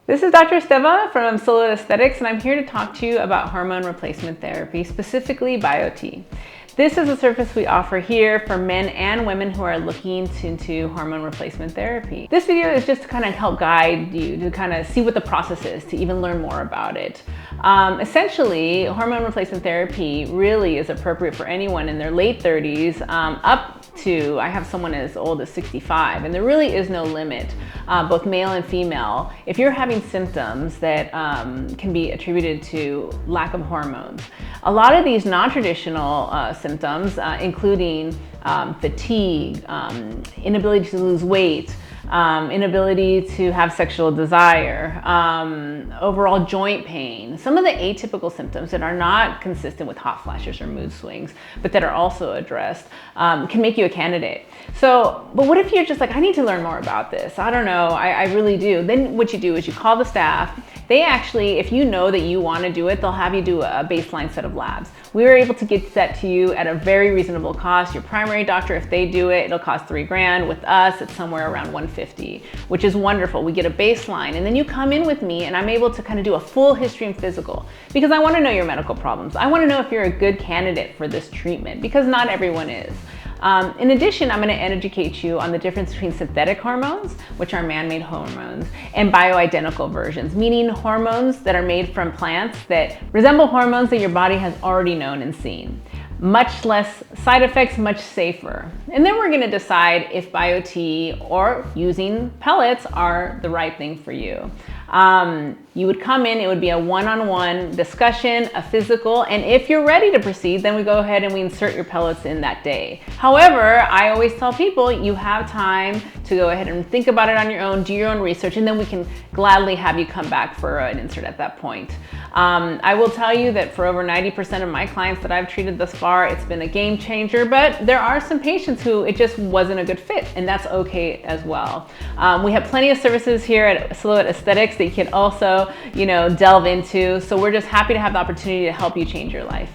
This is Dr. Esteva from Soraya Aesthetics, and I'm here to talk to you about hormone replacement therapy, specifically BioT. This is a service we offer here for men and women who are looking into hormone replacement therapy. This video is just to kind of help guide you to kind of see what the process is, to even learn more about it. Essentially, hormone replacement therapy really is appropriate for anyone in their late 30s up to, I have someone as old as 65, and there really is no limit, both male and female. If you're having symptoms that can be attributed to lack of hormones, a lot of these non-traditional symptoms, including fatigue, inability to lose weight, inability to have sexual desire, overall joint pain, some of the atypical symptoms that are not consistent with hot flashes or mood swings, but that are also addressed, can make you a candidate. So, but what if you're just like, I need to learn more about this. I don't know, I really do. Then what you do is you call the staff. They actually, if you know that you want to do it, they'll have you do a baseline set of labs. We were able to get that to you at a very reasonable cost. Your primary doctor, if they do it, it'll cost $3,000. With us, it's somewhere around $150, which is wonderful. We get a baseline, and then you come in with me, and I'm able to kind of do a full history and physical, because I want to know your medical problems. I want to know if you're a good candidate for this treatment, because not everyone is. In addition, I'm going to educate you on the difference between synthetic hormones, which are man-made hormones, and bioidentical versions, meaning hormones that are made from plants that resemble hormones that your body has already known and seen. Much less side effects, much safer. And then we're going to decide if BioT or using pellets are the right thing for you. You would come in, it would be a one-on-one discussion, a physical, and if you're ready to proceed, then we go ahead and we insert your pellets in that day. However, I always tell people you have time to go ahead and think about it on your own, do your own research, and then we can gladly have you come back for an insert at that point. I will tell you that for over 90% of my clients that I've treated thus far, it's been a game changer, but there are some patients who it just wasn't a good fit, and that's okay as well. We have plenty of services here at Soraya Aesthetics that you can also, delve into. So we're just happy to have the opportunity to help you change your life.